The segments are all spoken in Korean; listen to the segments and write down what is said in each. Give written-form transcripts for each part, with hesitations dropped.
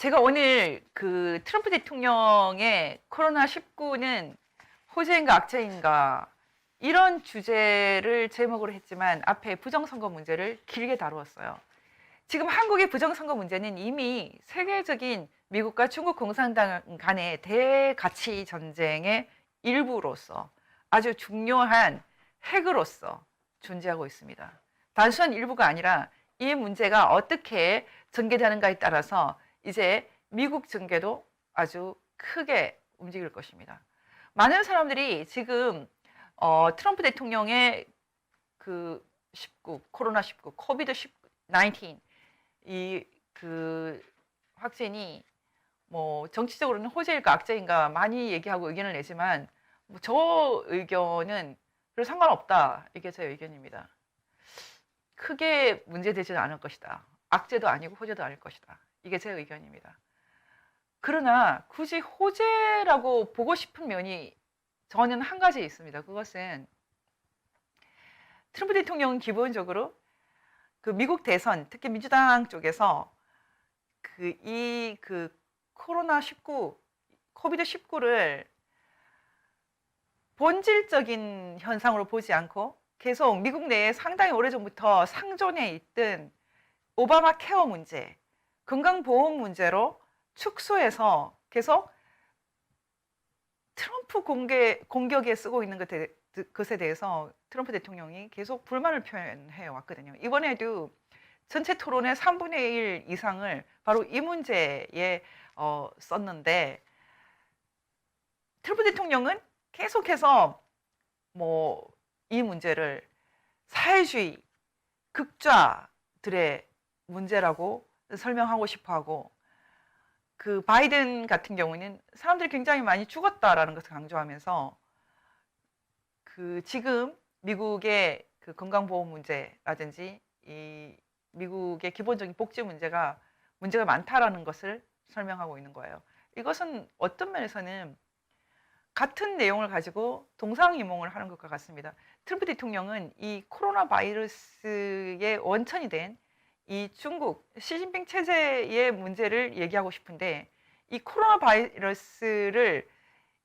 제가 오늘 그 트럼프 대통령의 코로나19는 호재인가 악재인가 이런 주제를 제목으로 했지만 앞에 부정선거 문제를 길게 다루었어요. 지금 한국의 부정선거 문제는 이미 세계적인 미국과 중국 공산당 간의 대가치 전쟁의 일부로서 아주 중요한 핵으로서 존재하고 있습니다. 단순한 일부가 아니라 이 문제가 어떻게 전개되는가에 따라서 이제 미국 전개도 아주 크게 움직일 것입니다. 많은 사람들이 지금 트럼프 대통령의 그 19, 코로나19, 코비드 19 이 그 확진이 뭐 정치적으로는 호재일까 악재인가 많이 얘기하고 의견을 내지만 저 의견은 별 상관없다. 이게 제 의견입니다. 크게 문제되지는 않을 것이다. 악재도 아니고 호재도 아닐 것이다. 이게 제 의견입니다. 그러나 굳이 호재라고 보고 싶은 면이 저는 한 가지 있습니다. 그것은 트럼프 대통령은 기본적으로 그 미국 대선, 특히 민주당 쪽에서 그 코로나19, 코비드19를 본질적인 현상으로 보지 않고 계속 미국 내에 상당히 오래전부터 상존해 있던 오바마 케어 문제, 건강보험 문제로 축소해서 계속 트럼프 공격에 쓰고 있는 것에 대해서 트럼프 대통령이 계속 불만을 표현해 왔거든요. 이번에도 전체 토론의 3분의 1 이상을 바로 이 문제에 썼는데 트럼프 대통령은 계속해서 뭐 이 문제를 사회주의 극좌들의 문제라고 설명하고 싶어 하고 그 바이든 같은 경우는 사람들이 굉장히 많이 죽었다라는 것을 강조하면서 그 지금 미국의 그 건강보험 문제라든지 이 미국의 기본적인 복지 문제가 많다라는 것을 설명하고 있는 거예요. 이것은 어떤 면에서는 같은 내용을 가지고 동상이몽을 하는 것과 같습니다. 트럼프 대통령은 이 코로나 바이러스의 원천이 된 이 중국 시진핑 체제의 문제를 얘기하고 싶은데 이 코로나 바이러스를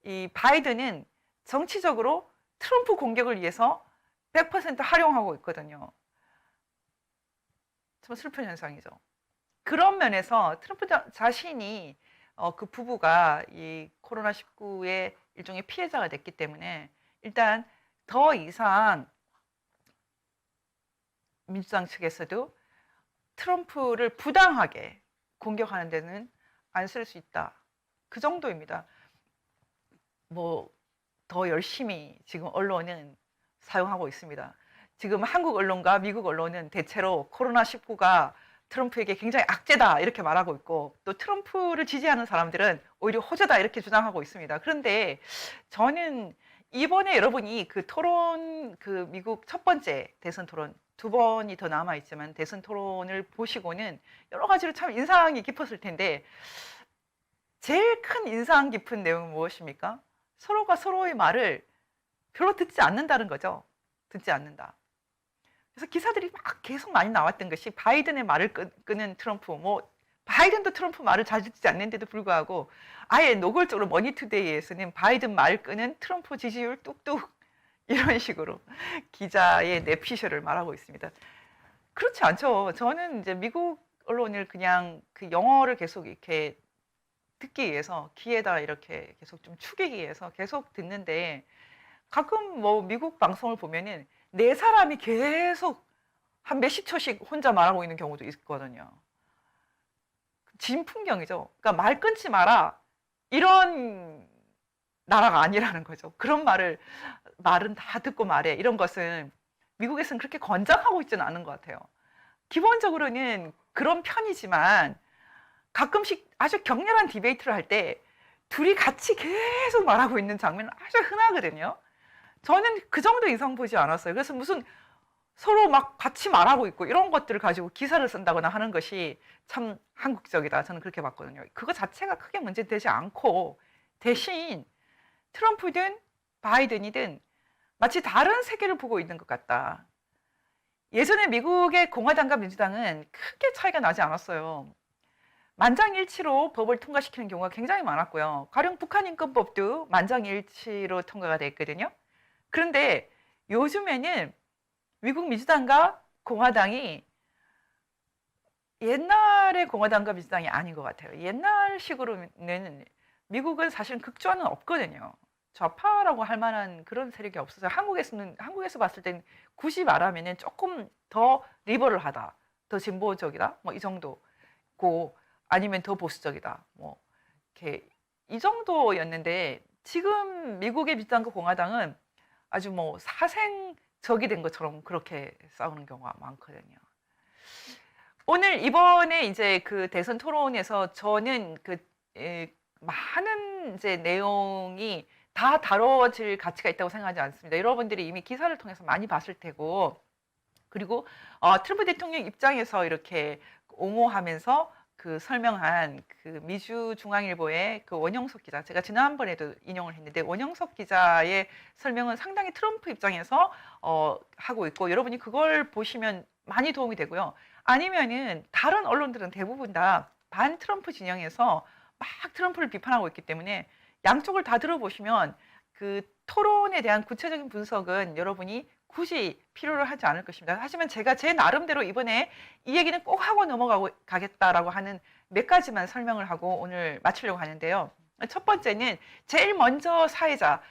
이 바이든은 정치적으로 트럼프 공격을 위해서 100% 활용하고 있거든요. 참 슬픈 현상이죠. 그런 면에서 트럼프 자신이 그 부부가 이 코로나19의 일종의 피해자가 됐기 때문에 일단 더 이상 민주당 측에서도 트럼프를 부당하게 공격하는 데는 안 쓸 수 있다. 그 정도입니다. 뭐 더 열심히 지금 언론은 사용하고 있습니다. 지금 한국 언론과 미국 언론은 대체로 코로나19가 트럼프에게 굉장히 악재다 이렇게 말하고 있고 또 트럼프를 지지하는 사람들은 오히려 호재다 이렇게 주장하고 있습니다. 그런데 저는 이번에 여러분이 그 토론, 그 미국 첫 번째 대선 토론 2번이 더 남아 있지만 대선 토론을 보시고는 여러 가지로 참 인상이 깊었을 텐데 제일 큰 인상 깊은 내용은 무엇입니까? 서로가 서로의 말을 별로 듣지 않는다는 거죠. 듣지 않는다. 그래서 기사들이 막 계속 많이 나왔던 것이 바이든의 말을 끄는 트럼프, 뭐 바이든도 트럼프 말을 잘 듣지 않는데도 불구하고 아예 노골적으로 머니투데이에서는 바이든 말 끄는 트럼프 지지율 뚝뚝 이런 식으로 기자의 뇌피셜을 말하고 있습니다. 그렇지 않죠. 저는 이제 미국 언론을 그냥 그 영어를 계속 이렇게 듣기 위해서 귀에다 이렇게 계속 좀 축이기 위해서 계속 듣는데 가끔 뭐 미국 방송을 보면은 네 사람이 계속 한 몇십 초씩 혼자 말하고 있는 경우도 있거든요. 진풍경이죠. 그러니까 말 끊지 마라. 이런 나라가 아니라는 거죠. 그런 말은 다 듣고 말해. 이런 것은 미국에서는 그렇게 권장하고 있지는 않은 것 같아요. 기본적으로는 그런 편이지만 가끔씩 아주 격렬한 디베이트를 할 때 둘이 같이 계속 말하고 있는 장면은 아주 흔하거든요. 저는 그 정도 이상 보지 않았어요. 그래서 무슨 서로 막 같이 말하고 있고 이런 것들을 가지고 기사를 쓴다거나 하는 것이 참 한국적이다. 저는 그렇게 봤거든요. 그거 자체가 크게 문제되지 않고 대신 트럼프든 바이든이든 마치 다른 세계를 보고 있는 것 같다. 예전에 미국의 공화당과 민주당은 크게 차이가 나지 않았어요. 만장일치로 법을 통과시키는 경우가 굉장히 많았고요. 가령 북한인권법도 만장일치로 통과가 됐거든요. 그런데 요즘에는 미국 민주당과 공화당이 옛날의 공화당과 민주당이 아닌 것 같아요. 옛날식으로는 미국은 사실은 극좌는 없거든요. 좌파라고 할 만한 그런 세력이 없어서 한국에서 봤을 땐 굳이 말하면은 조금 더 리버럴하다, 더 진보적이다, 뭐 이 정도고 아니면 더 보수적이다, 뭐 이렇게 이 정도였는데 지금 미국의 민주당과 공화당은 아주 뭐 사생적이 된 것처럼 그렇게 싸우는 경우가 많거든요. 오늘 이번에 이제 그 대선 토론에서 저는 많은 이제 내용이 다 다뤄질 가치가 있다고 생각하지 않습니다. 여러분들이 이미 기사를 통해서 많이 봤을 테고, 그리고 트럼프 대통령 입장에서 이렇게 옹호하면서 그 설명한 그 미주중앙일보의 그 원영석 기자, 제가 지난번에도 인용을 했는데 원영석 기자의 설명은 상당히 트럼프 입장에서 하고 있고, 여러분이 그걸 보시면 많이 도움이 되고요. 아니면은 다른 언론들은 대부분 다 반 트럼프 진영에서 막 트럼프를 비판하고 있기 때문에 양쪽을 다 들어보시면 그 토론에 대한 구체적인 분석은 여러분이 굳이 필요로 하지 않을 것입니다. 하지만 제가 제 나름대로 이번에 이 얘기는 꼭 하고 넘어가겠다라고 하는 몇 가지만 설명을 하고 오늘 마치려고 하는데요. 첫 번째는 제일 먼저 사회자,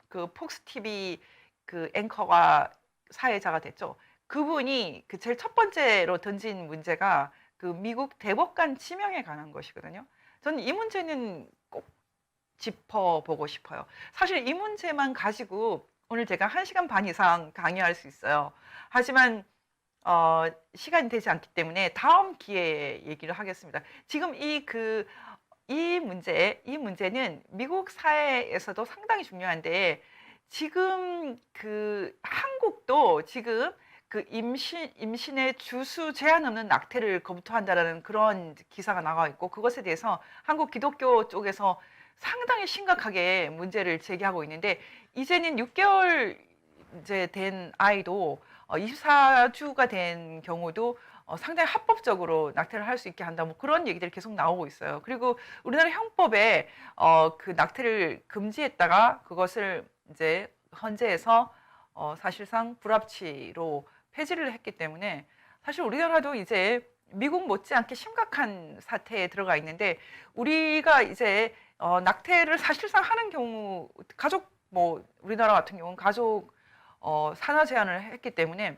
그 폭스 TV 그 앵커가 사회자가 됐죠. 그분이 그 제일 첫 번째로 던진 문제가 그 미국 대법관 지명에 관한 것이거든요. 저는 이 문제는 꼭 짚어보고 싶어요. 사실 이 문제만 가지고 오늘 제가 1시간 반 이상 강의할 수 있어요. 하지만 시간이 되지 않기 때문에 다음 기회에 얘기를 하겠습니다. 지금 이 문제는 미국 사회에서도 상당히 중요한데 지금 그 한국도 지금 그 임신의 주수 제한 없는 낙태를 검토한다라는 그런 기사가 나와 있고 그것에 대해서 한국 기독교 쪽에서 상당히 심각하게 문제를 제기하고 있는데 이제는 6개월 이제 된 아이도 24주가 된 경우도 상당히 합법적으로 낙태를 할 수 있게 한다 뭐 그런 얘기들이 계속 나오고 있어요. 그리고 우리나라 형법에 그 낙태를 금지했다가 그것을 이제 헌재에서 사실상 불합치로 폐지를 했기 때문에 사실 우리나라도 이제 미국 못지않게 심각한 사태에 들어가 있는데 우리가 이제 낙태를 사실상 하는 경우 가족 뭐 우리나라 같은 경우는 가족 산하 제한을 했기 때문에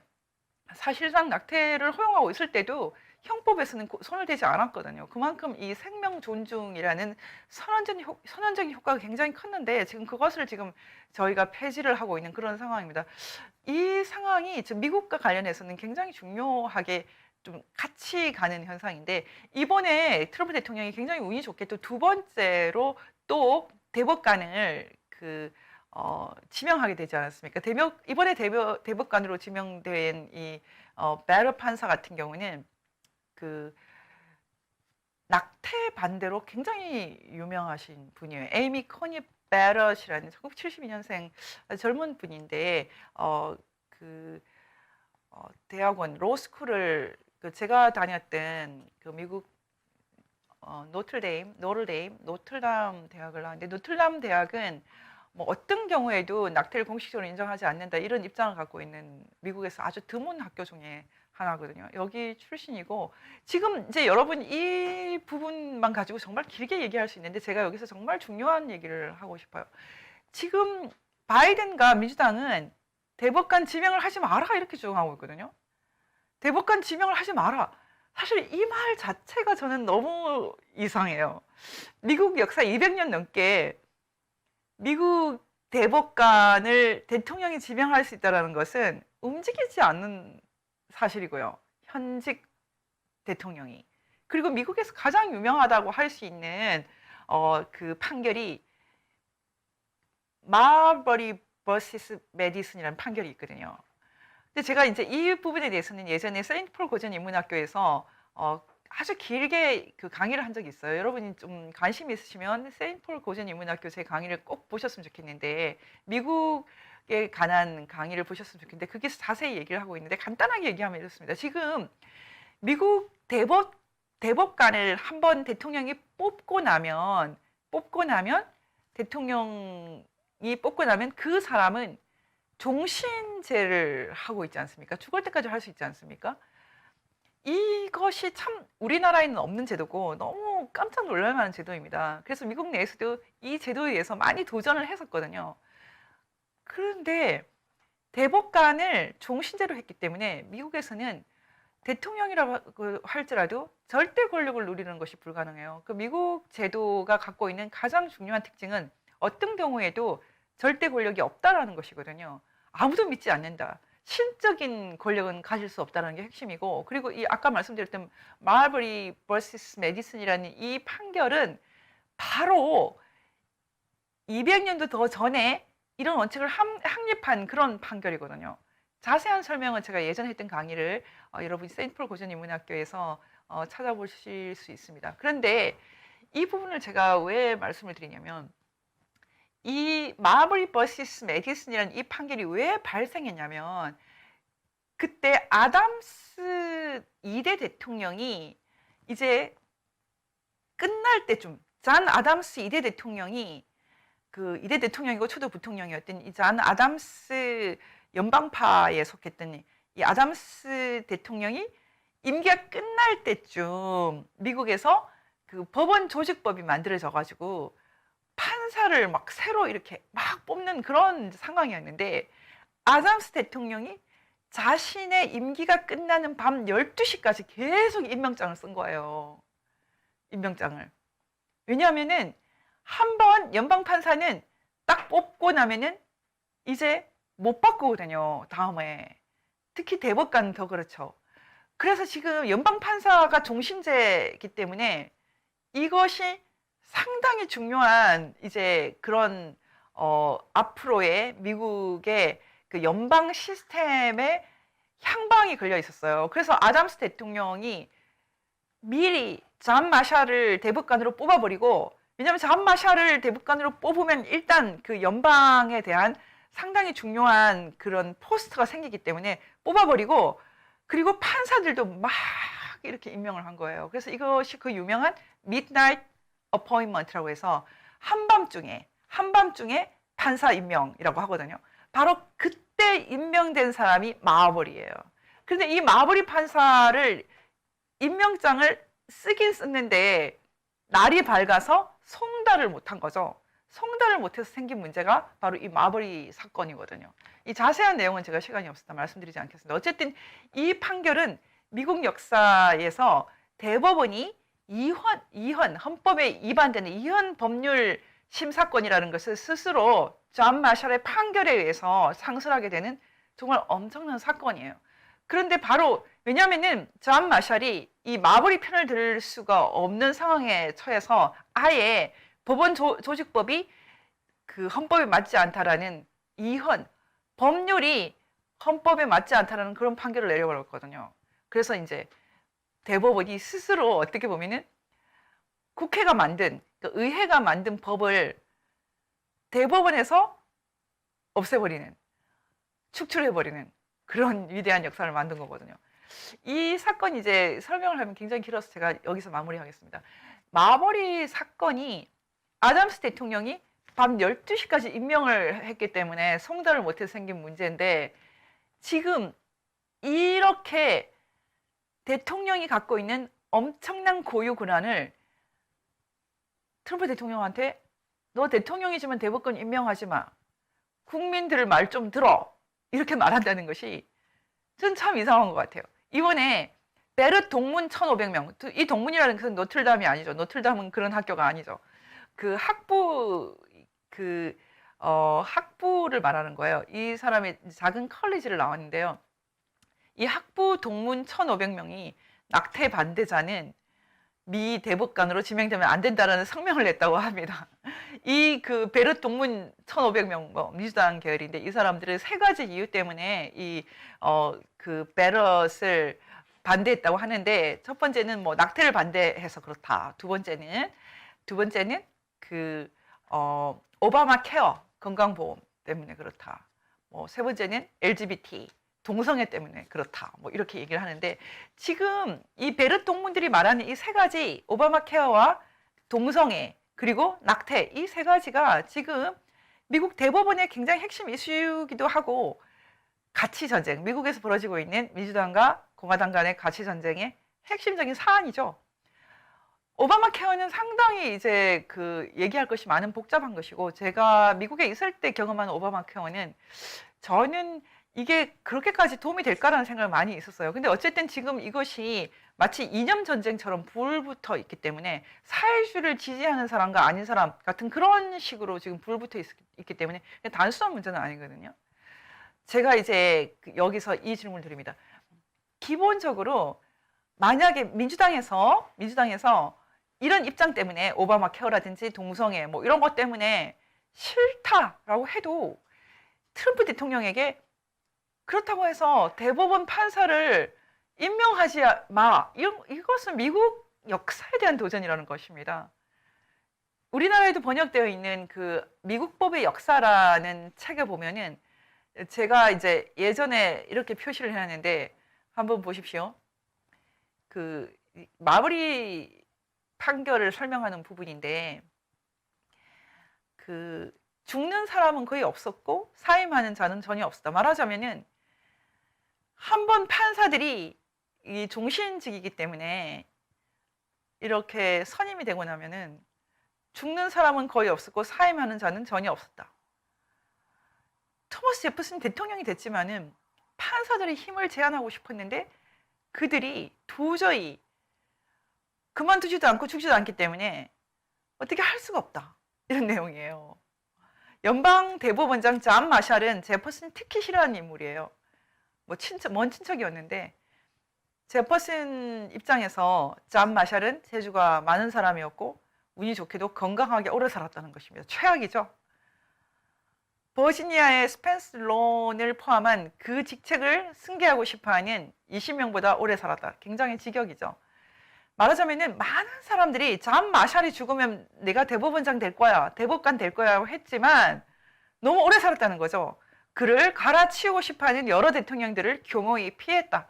사실상 낙태를 허용하고 있을 때도 형법에서는 손을 대지 않았거든요. 그만큼 이 생명 존중이라는 선언적인 효과가 굉장히 컸는데 지금 그것을 지금 저희가 폐지를 하고 있는 그런 상황입니다. 이 상황이 지금 미국과 관련해서는 굉장히 중요하게 좀 같이 가는 현상인데 이번에 트럼프 대통령이 굉장히 운이 좋게 또 두 번째로 또 대법관을 지명하게 되지 않았습니까? 이번에 대법관으로 지명된 이 베러 판사 같은 경우는 그 낙태 반대로 굉장히 유명하신 분이에요. 에이미 코니 베럿이라는 1972년생 젊은 분인데 대학원 로스쿨을 제가 다녔던 그 미국 노틀담 대학을 나왔는데 노틀담 대학은 뭐 어떤 경우에도 낙태를 공식적으로 인정하지 않는다 이런 입장을 갖고 있는 미국에서 아주 드문 학교 중에 하나거든요. 여기 출신이고 지금 이제 여러분 이 부분만 가지고 정말 길게 얘기할 수 있는데 제가 여기서 정말 중요한 얘기를 하고 싶어요. 지금 바이든과 민주당은 대법관 지명을 하지 마라 이렇게 주장하고 있거든요. 대법관 지명을 하지 마라. 사실 이 말 자체가 저는 너무 이상해요. 미국 역사 200년 넘게 미국 대법관을 대통령이 지명할 수 있다는 것은 움직이지 않는 사실이고요. 현직 대통령이. 그리고 미국에서 가장 유명하다고 할 수 있는 그 판결이 마버리 vs 메디슨이라는 판결이 있거든요. 근데 제가 이제 이 부분에 대해서는 예전에 세인트폴 고전 인문학교에서 아주 길게 그 강의를 한 적이 있어요. 여러분이 좀 관심 있으시면 세인트폴 고전 인문학교 제 강의를 꼭 보셨으면 좋겠는데 미국에 관한 강의를 보셨으면 좋겠는데 거기서 자세히 얘기를 하고 있는데 간단하게 얘기하면 이렇습니다. 지금 미국 대법관을 한번 대통령이 대통령이 뽑고 나면 그 사람은 종신제를 하고 있지 않습니까? 죽을 때까지 할 수 있지 않습니까? 이것이 참 우리나라에는 없는 제도고 너무 깜짝 놀랄 만한 제도입니다. 그래서 미국 내에서도 이 제도에 의해서 많이 도전을 했었거든요. 그런데 대법관을 종신제로 했기 때문에 미국에서는 대통령이라고 할지라도 절대 권력을 누리는 것이 불가능해요. 그 미국 제도가 갖고 있는 가장 중요한 특징은 어떤 경우에도 절대 권력이 없다라는 것이거든요. 아무도 믿지 않는다. 신적인 권력은 가질 수 없다는 게 핵심이고, 그리고 이 아까 말씀드렸던 마버리 vs 메디슨이라는 이 판결은 바로 200년도 더 전에 이런 원칙을 확립한 그런 판결이거든요. 자세한 설명은 제가 예전에 했던 강의를 여러분이 세인트폴 고전인문학교에서 찾아보실 수 있습니다. 그런데 이 부분을 제가 왜 말씀을 드리냐면, 이 마버리 vs 메디슨이라는 이 판결이 왜 발생했냐면, 그때 아담스 2대 대통령이 이제 끝날 때쯤, 잔 아담스 2대 대통령이 그 2대 대통령이고 초도 부통령이었던 이 잔 아담스 연방파에 속했던 이 아담스 대통령이 임기가 끝날 때쯤 미국에서 그 법원 조직법이 만들어져 가지고 판사를 막 새로 이렇게 막 뽑는 그런 상황이었는데, 아담스 대통령이 자신의 임기가 끝나는 밤 12시까지 계속 임명장을 쓴 거예요. 임명장을. 왜냐하면은 한번 연방판사는 딱 뽑고 나면은 이제 못 바꾸거든요, 다음에. 특히 대법관 더 그렇죠. 그래서 지금 연방판사가 종신제이기 때문에 이것이 상당히 중요한 이제 그런 앞으로의 미국의 그 연방 시스템에 향방이 걸려 있었어요. 그래서 아담스 대통령이 미리 잔 마샬을 대법관으로 뽑아버리고, 왜냐하면 잔 마샬을 대법관으로 뽑으면 일단 그 연방에 대한 상당히 중요한 그런 포스트가 생기기 때문에 뽑아버리고, 그리고 판사들도 막 이렇게 임명을 한 거예요. 그래서 이것이 그 유명한 midnight appointment라고 해서 한밤중에 판사 임명이라고 하거든요. 바로 그때 임명된 사람이 마버리예요. 그런데 이 마버리 판사를 임명장을 쓰긴 썼는데 날이 밝아서 송달을 못한 거죠. 송달을 못해서 생긴 문제가 바로 이 마버리 사건이거든요. 이 자세한 내용은 제가 시간이 없어서 말씀드리지 않겠습니다. 어쨌든 이 판결은 미국 역사에서 대법원이 헌법에 위반되는 이헌 법률 심사권이라는 것을 스스로 존 마샬의 판결에 의해서 상실하게 되는 정말 엄청난 사건이에요. 그런데 바로 왜냐하면은 존 마샬이 이 마버리 편을 들 수가 없는 상황에 처해서 아예 법원 조직법이 그 헌법에 맞지 않다라는 법률이 헌법에 맞지 않다라는 그런 판결을 내려버렸거든요. 그래서 이제 대법원이 스스로 어떻게 보면은 국회가 만든, 그러니까 의회가 만든 법을 대법원에서 없애버리는, 축출해버리는 그런 위대한 역사를 만든 거거든요. 이 사건이 이제 설명을 하면 굉장히 길어서 제가 여기서 마무리하겠습니다. 마버리 사건이 아담스 대통령이 밤 12시까지 임명을 했기 때문에 송달을 못해서 생긴 문제인데, 지금 이렇게 대통령이 갖고 있는 엄청난 고유 권한을 트럼프 대통령한테 너 대통령이지만 대법관 임명하지 마. 국민들을 말 좀 들어. 이렇게 말한다는 것이 전 참 이상한 것 같아요. 이번에 베르 동문 1,500명. 이 동문이라는 것은 노틀담이 아니죠. 노틀담은 그런 학교가 아니죠. 그 학부를 말하는 거예요. 이 사람의 작은 컬리지를 나왔는데요. 이 학부 동문 1,500명이 낙태 반대자는 미 대법관으로 지명되면 안 된다라는 성명을 냈다고 합니다. 이 그 베르 동문 1,500명 민주당 계열인데, 이 사람들은 세 가지 이유 때문에 그 베럿을 반대했다고 하는데, 첫 번째는 뭐 낙태를 반대해서 그렇다. 두 번째는 그 오바마 케어 건강보험 때문에 그렇다. 뭐 세 번째는 LGBT, 동성애 때문에 그렇다. 뭐 이렇게 얘기를 하는데 지금 이 베르 동문들이 말하는 이 세 가지 오바마 케어와 동성애 그리고 낙태 이 세 가지가 지금 미국 대법원의 굉장히 핵심 이슈이기도 하고 가치 전쟁, 미국에서 벌어지고 있는 민주당과 공화당 간의 가치 전쟁의 핵심적인 사안이죠. 오바마 케어는 상당히 이제 그 얘기할 것이 많은 복잡한 것이고 제가 미국에 있을 때 경험한 오바마 케어는 저는 이게 그렇게까지 도움이 될까라는 생각을 많이 있었어요. 근데 어쨌든 지금 이것이 마치 이념 전쟁처럼 불붙어 있기 때문에 사회주의를 지지하는 사람과 아닌 사람 같은 그런 식으로 지금 불붙어 있기 때문에 단순한 문제는 아니거든요. 제가 이제 여기서 이 질문을 드립니다. 기본적으로 만약에 민주당에서 이런 입장 때문에 오바마 케어라든지 동성애 뭐 이런 것 때문에 싫다라고 해도 트럼프 대통령에게 그렇다고 해서 대법원 판사를 임명하지 마. 이것은 미국 역사에 대한 도전이라는 것입니다. 우리나라에도 번역되어 있는 그 미국법의 역사라는 책에 보면은 제가 이제 예전에 이렇게 표시를 해놨는데 한번 보십시오. 그 마무리 판결을 설명하는 부분인데 그 죽는 사람은 거의 없었고 사임하는 자는 전혀 없었다. 말하자면은 한 번 판사들이 이 종신직이기 때문에 이렇게 선임이 되고 나면은 죽는 사람은 거의 없었고 사임하는 자는 전혀 없었다. 토머스 제퍼슨 대통령이 됐지만은 판사들의 힘을 제한하고 싶었는데 그들이 도저히 그만두지도 않고 죽지도 않기 때문에 어떻게 할 수가 없다. 이런 내용이에요. 연방 대법원장 존 마샬은 제퍼슨 특히 싫어하는 인물이에요. 먼 친척이었는데 제퍼슨 입장에서 존 마샬은 재주가 많은 사람이었고 운이 좋게도 건강하게 오래 살았다는 것입니다. 최악이죠. 버지니아의 스펜스 론을 포함한 그 직책을 승계하고 싶어하는 20명보다 오래 살았다. 굉장히 직역이죠. 말하자면은 많은 사람들이 존 마샬이 죽으면 내가 대법원장 될 거야, 대법관 될 거야 했지만 너무 오래 살았다는 거죠. 그를 갈아치우고 싶어하는 여러 대통령들을 교묘히 피했다.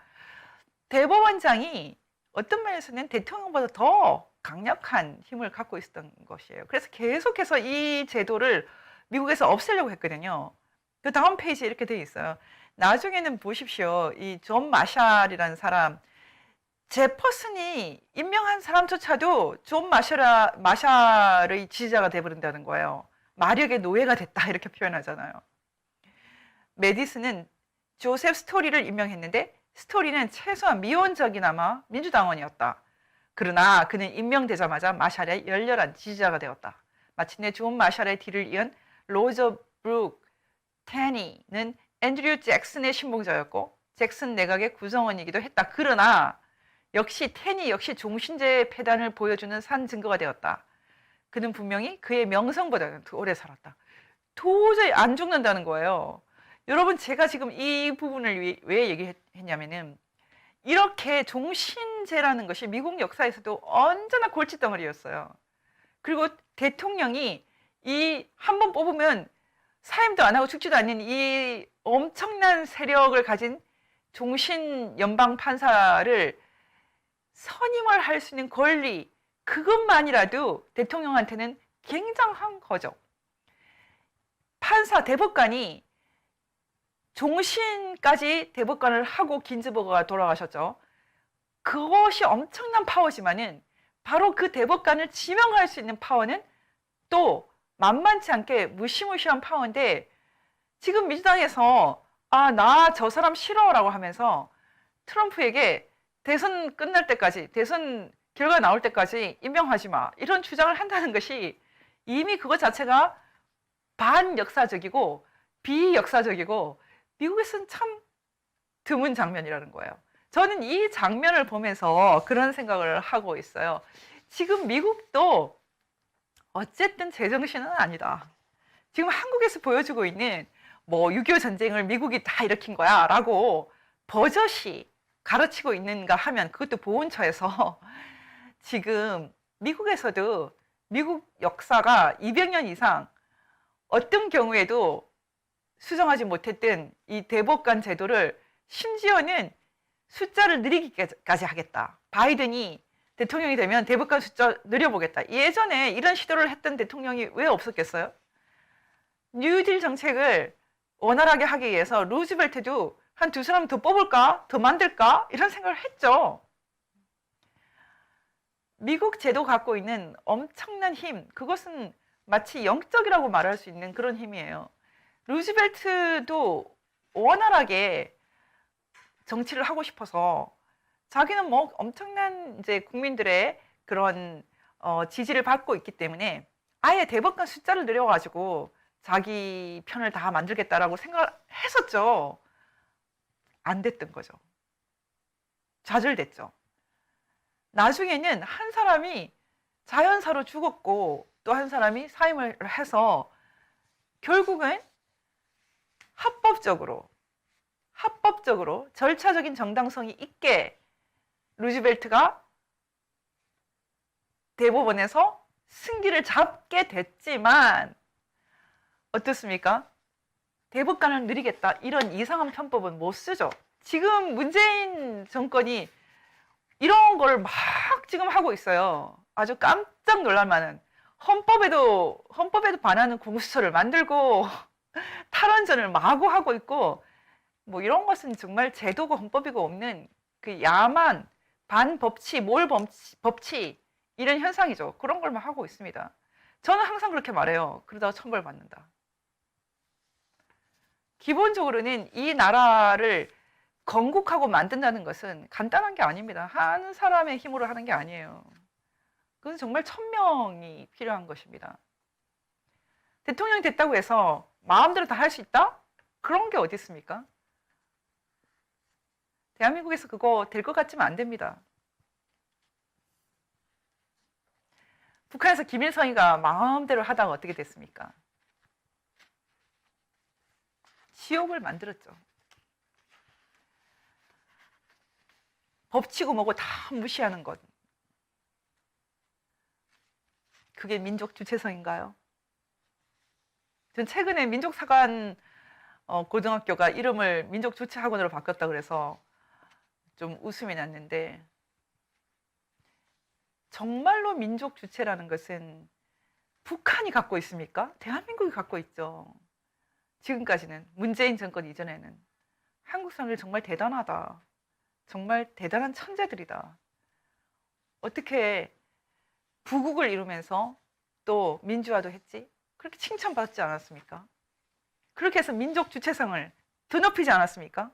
대법원장이 어떤 면에서는 대통령보다 더 강력한 힘을 갖고 있었던 것이에요. 그래서 계속해서 이 제도를 미국에서 없애려고 했거든요. 그 다음 페이지에 이렇게 되어 있어요. 나중에는 보십시오. 이 존 마샬이라는 사람, 제퍼슨이 임명한 사람조차도 존 마샬의 지지자가 되어버린다는 거예요. 마력의 노예가 됐다 이렇게 표현하잖아요. 메디슨은 조셉 스토리를 임명했는데 스토리는 최소한 미온적이나마 민주당원이었다. 그러나 그는 임명되자마자 마샬의 열렬한 지지자가 되었다. 마침내 존 마샬의 뒤를 이은 로저 브룩 테니는 앤드류 잭슨의 신봉자였고 잭슨 내각의 구성원이기도 했다. 그러나 역시 테니 역시 종신제의 폐단을 보여주는 산 증거가 되었다. 그는 분명히 그의 명성보다는 더 오래 살았다. 도저히 안 죽는다는 거예요. 여러분 제가 지금 이 부분을 왜 얘기했냐면은 이렇게 종신제라는 것이 미국 역사에서도 언제나 골칫덩어리였어요. 그리고 대통령이 이 한 번 뽑으면 사임도 안 하고 죽지도 않는 이 엄청난 세력을 가진 종신 연방 판사를 선임을 할 수 있는 권리 그것만이라도 대통령한테는 굉장한 거죠. 판사 대법관이 종신까지 대법관을 하고 긴즈버그가 돌아가셨죠. 그것이 엄청난 파워지만은 바로 그 대법관을 지명할 수 있는 파워는 또 만만치 않게 무시무시한 파워인데 지금 민주당에서 나 저 사람 싫어라고 하면서 트럼프에게 대선 끝날 때까지 대선 결과 나올 때까지 임명하지 마 이런 주장을 한다는 것이 이미 그것 자체가 반역사적이고 비역사적이고 미국에서는 참 드문 장면이라는 거예요. 저는 이 장면을 보면서 그런 생각을 하고 있어요. 지금 미국도 어쨌든 제정신은 아니다. 지금 한국에서 보여주고 있는 6.25 전쟁을 미국이 다 일으킨 거야 라고 버젓이 가르치고 있는가 하면 그것도 보온처에서 지금 미국에서도 미국 역사가 200년 이상 어떤 경우에도 수정하지 못했던 이 대법관 제도를 심지어는 숫자를 느리기까지 하겠다. 바이든이 대통령이 되면 대북간 숫자 늘려보겠다. 예전에 이런 시도를 했던 대통령이 왜 없었겠어요? 뉴딜 정책을 원활하게 하기 위해서 루즈벨트도 한 두 사람 더 뽑을까? 더 만들까? 이런 생각을 했죠. 미국 제도가 갖고 있는 엄청난 힘, 그것은 마치 영적이라고 말할 수 있는 그런 힘이에요. 루즈벨트도 원활하게 정치를 하고 싶어서 자기는 뭐 엄청난 이제 국민들의 그런 지지를 받고 있기 때문에 아예 대법관 숫자를 늘려가지고 자기 편을 다 만들겠다라고 생각을 했었죠. 안 됐던 거죠. 좌절됐죠. 나중에는 한 사람이 자연사로 죽었고 또 한 사람이 사임을 해서 결국은 합법적으로 절차적인 정당성이 있게 루즈벨트가 대법원에서 승기를 잡게 됐지만 어떻습니까? 대법관을 늘리겠다 이런 이상한 편법은 못 쓰죠. 지금 문재인 정권이 이런 걸 막 지금 하고 있어요. 아주 깜짝 놀랄 만한 헌법에도 반하는 공수처를 만들고 탈원전을 마구 하고 있고 뭐 이런 것은 정말 제도고 헌법이고 없는 그 야만 반법치 몰법치 이런 현상이죠. 그런 걸 막 하고 있습니다. 저는 항상 그렇게 말해요. 그러다가 처벌받는다. 기본적으로는 이 나라를 건국하고 만든다는 것은 간단한 게 아닙니다. 한 사람의 힘으로 하는 게 아니에요. 그건 정말 천명이 필요한 것입니다. 대통령이 됐다고 해서 마음대로 다 할 수 있다? 그런 게 어디 있습니까? 대한민국에서 그거 될 것 같지만 안 됩니다. 북한에서 김일성이가 마음대로 하다가 어떻게 됐습니까? 지옥을 만들었죠. 법치고 뭐고 다 무시하는 것. 그게 민족 주체성인가요? 전 최근에 민족사관 고등학교가 이름을 민족주체학원으로 바꿨다 그래서 좀 웃음이 났는데 정말로 민족주체라는 것은 북한이 갖고 있습니까? 대한민국이 갖고 있죠. 지금까지는 문재인 정권 이전에는 한국 사람들이 정말 대단하다. 정말 대단한 천재들이다. 어떻게 부국을 이루면서 또 민주화도 했지? 그렇게 칭찬받지 않았습니까? 그렇게 해서 민족 주체성을 드높이지 않았습니까?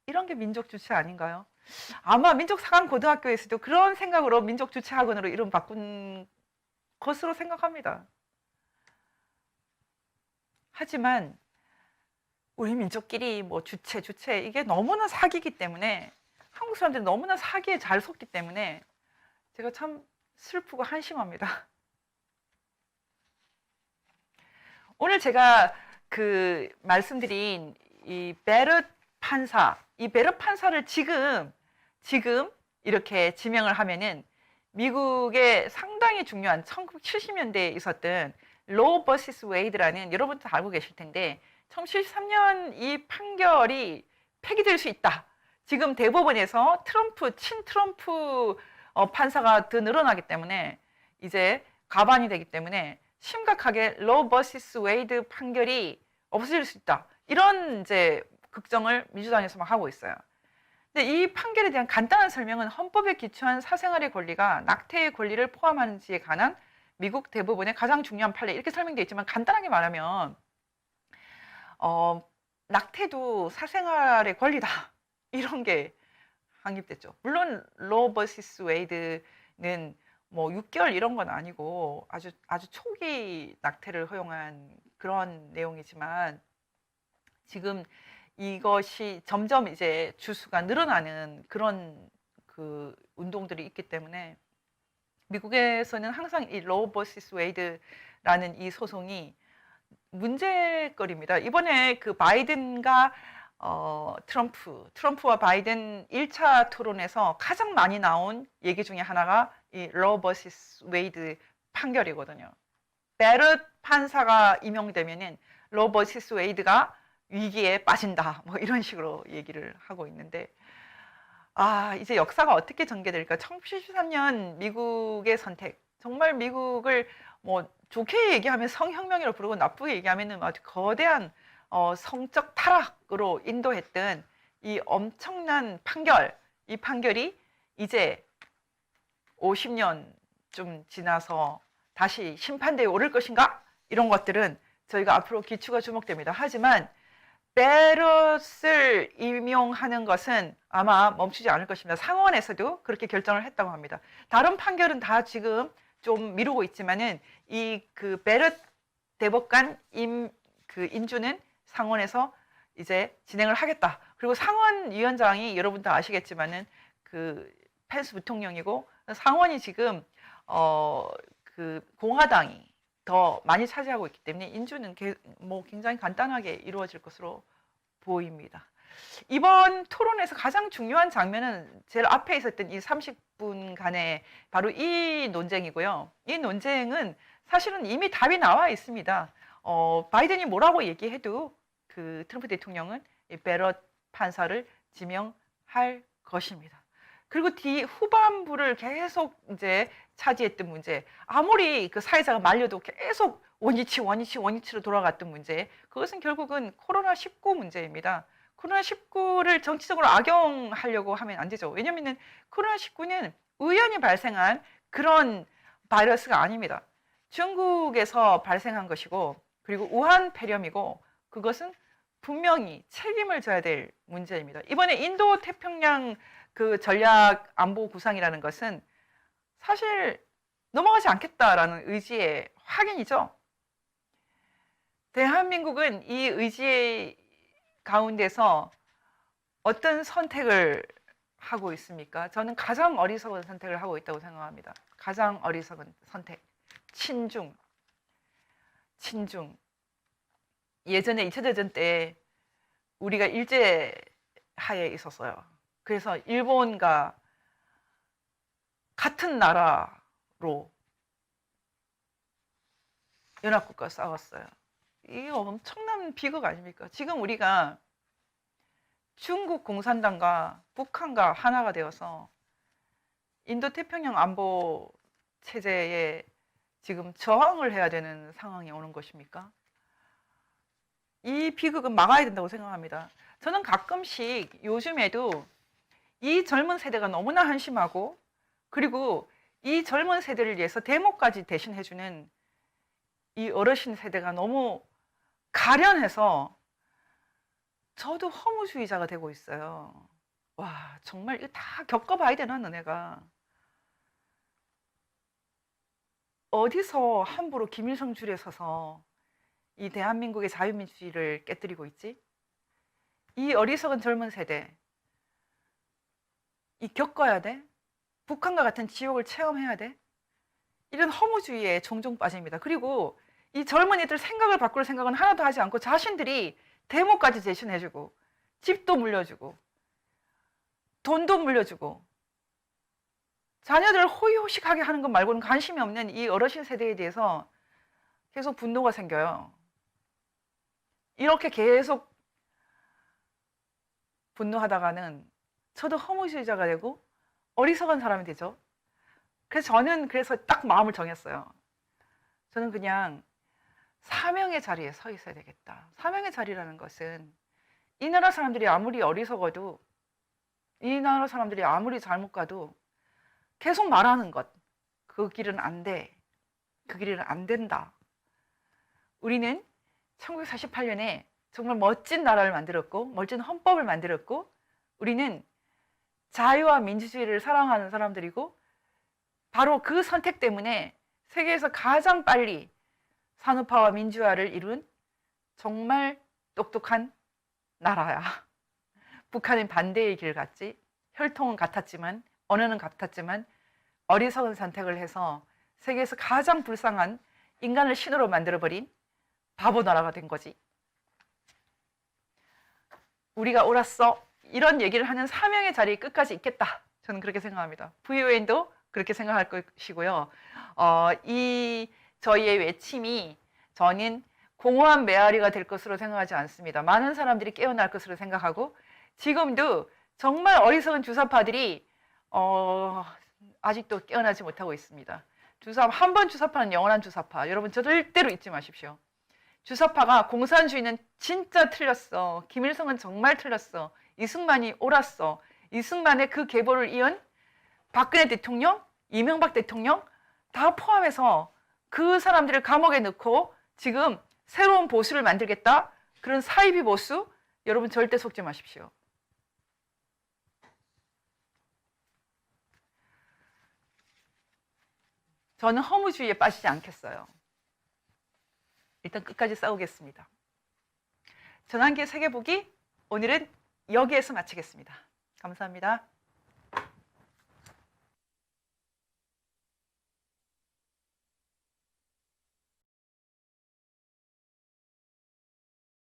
이런 게 민족 주체 아닌가요? 아마 민족사관고등학교에서도 그런 생각으로 민족 주체학원으로 이름 바꾼 것으로 생각합니다. 하지만 우리 민족끼리 뭐 주체 이게 너무나 사기이기 때문에 한국 사람들이 너무나 사기에 잘 속기 때문에 제가 참 슬프고 한심합니다. 오늘 제가 그 말씀드린 이 베르 판사, 이 베르 판사를 지금 이렇게 지명을 하면은 미국의 상당히 중요한 1970년대에 있었던 로 버시스 웨이드라는 여러분도 알고 계실 텐데 1973년 이 판결이 폐기될 수 있다. 지금 대법원에서 친트럼프 판사가 더 늘어나기 때문에 이제 가반이 되기 때문에 심각하게 로 버시스 웨이드 판결이 없어질 수 있다. 이런 이제 걱정을 민주당에서 막 하고 있어요. 근데 이 판결에 대한 간단한 설명은 헌법에 기초한 사생활의 권리가 낙태의 권리를 포함하는지에 관한 미국 대법원의 가장 중요한 판례 이렇게 설명되어 있지만 간단하게 말하면 낙태도 사생활의 권리다 이런 게 확립됐죠. 물론 로 버시스 웨이드는 뭐 6개월 이런 건 아니고 아주 초기 낙태를 허용한 그런 내용이지만 지금 이것이 점점 이제 주수가 늘어나는 그런 그 운동들이 있기 때문에 미국에서는 항상 이 로 버시스 웨이드라는 이 소송이 문제거리입니다. 이번에 그 바이든과 트럼프와 바이든 1차 토론에서 가장 많이 나온 얘기 중에 하나가 이 로 버시스 웨이드 판결이거든요. 베르 판사가 임용되면은 로 버시스 웨이드가 위기에 빠진다. 뭐 이런 식으로 얘기를 하고 있는데, 이제 역사가 어떻게 전개될까? 1973년 미국의 선택. 정말 미국을 뭐 좋게 얘기하면 성혁명이라고 부르고 나쁘게 얘기하면 아주 거대한 성적 타락으로 인도했던 이 엄청난 판결, 이 판결이 이제 50년쯤 지나서 다시 심판대에 오를 것인가? 이런 것들은 저희가 앞으로 기추가 주목됩니다. 하지만 베럿을 임용하는 것은 아마 멈추지 않을 것입니다. 상원에서도 그렇게 결정을 했다고 합니다. 다른 판결은 다 지금 좀 미루고 있지만은 이 그 베럿 대법관 인주는 상원에서 이제 진행을 하겠다. 그리고 상원위원장이 여러분 다 아시겠지만은 그 펜스 부통령이고 상원이 지금 그 공화당이 더 많이 차지하고 있기 때문에 인주는 뭐 굉장히 간단하게 이루어질 것으로 보입니다. 이번 토론에서 가장 중요한 장면은 제일 앞에 있었던 이 30분간의 바로 이 논쟁이고요. 이 논쟁은 사실은 이미 답이 나와 있습니다. 바이든이 뭐라고 얘기해도 그 트럼프 대통령은 이 베럿 판사를 지명할 것입니다. 그리고 후반부를 계속 이제 차지했던 문제, 아무리 그 사회자가 말려도 계속 원위치로 돌아갔던 문제, 그것은 결국은 코로나19 문제입니다. 코로나19를 정치적으로 악용하려고 하면 안 되죠. 왜냐하면 코로나19는 우연히 발생한 그런 바이러스가 아닙니다. 중국에서 발생한 것이고, 그리고 우한 폐렴이고, 그것은 분명히 책임을 져야 될 문제입니다. 이번에 인도 태평양 그 전략 안보 구상이라는 것은 사실 넘어가지 않겠다라는 의지의 확인이죠. 대한민국은 이 의지의 가운데서 어떤 선택을 하고 있습니까? 저는 가장 어리석은 선택을 하고 있다고 생각합니다. 가장 어리석은 선택. 친중. 예전에 2차 대전 때 우리가 일제하에 있었어요. 그래서 일본과 같은 나라로 연합국과 싸웠어요. 이게 엄청난 비극 아닙니까? 지금 우리가 중국 공산당과 북한과 하나가 되어서 인도태평양 안보 체제에 지금 저항을 해야 되는 상황이 오는 것입니까? 이 비극은 막아야 된다고 생각합니다. 저는 가끔씩 요즘에도 이 젊은 세대가 너무나 한심하고, 그리고 이 젊은 세대를 위해서 데모까지 대신해주는 이 어르신 세대가 너무 가련해서 저도 허무주의자가 되고 있어요. 와, 정말 이거 다 겪어봐야 되나, 너네가. 어디서 함부로 김일성 줄에 서서 이 대한민국의 자유민주주의를 깨뜨리고 있지? 이 어리석은 젊은 세대, 이 겪어야 돼? 북한과 같은 지옥을 체험해야 돼? 이런 허무주의에 종종 빠집니다. 그리고 이 젊은이들 생각을 바꿀 생각은 하나도 하지 않고 자신들이 데모까지 제시해주고, 집도 물려주고, 돈도 물려주고, 자녀들을 호의호식하게 하는 것 말고는 관심이 없는 이 어르신 세대에 대해서 계속 분노가 생겨요. 이렇게 계속 분노하다가는 저도 허무주의자가 되고 어리석은 사람이 되죠. 그래서 저는 딱 마음을 정했어요. 저는 그냥 사명의 자리에 서 있어야 되겠다. 사명의 자리라는 것은 이 나라 사람들이 아무리 어리석어도, 이 나라 사람들이 아무리 잘못 가도 계속 말하는 것, 그 길은 안 돼. 그 길은 안 된다. 우리는 1948년에 정말 멋진 나라를 만들었고, 멋진 헌법을 만들었고, 우리는 자유와 민주주의를 사랑하는 사람들이고, 바로 그 선택 때문에 세계에서 가장 빨리 산업화와 민주화를 이룬 정말 똑똑한 나라야. 북한은 반대의 길 갔지. 혈통은 같았지만, 언어는 같았지만 어리석은 선택을 해서 세계에서 가장 불쌍한 인간을 신으로 만들어버린 바보 나라가 된 거지. 우리가 옳았어. 이런 얘기를 하는 사명의 자리에 끝까지 있겠다. 저는 그렇게 생각합니다. VON도 그렇게 생각할 것이고요. 이 저희의 외침이 저는 공허한 메아리가 될 것으로 생각하지 않습니다. 많은 사람들이 깨어날 것으로 생각하고 지금도 정말 어리석은 주사파들이 아직도 깨어나지 못하고 있습니다. 한 번 주사파는 영원한 주사파. 여러분 절대로 잊지 마십시오. 주사파가 공산주의는 진짜 틀렸어. 김일성은 정말 틀렸어. 이승만이 옳았어. 이승만의 그 계보를 이은 박근혜 대통령, 이명박 대통령 다 포함해서 그 사람들을 감옥에 넣고 지금 새로운 보수를 만들겠다. 그런 사이비 보수 여러분 절대 속지 마십시오. 저는 허무주의에 빠지지 않겠어요. 일단 끝까지 싸우겠습니다. 전환기의 세계보기 오늘은 여기에서 마치겠습니다. 감사합니다.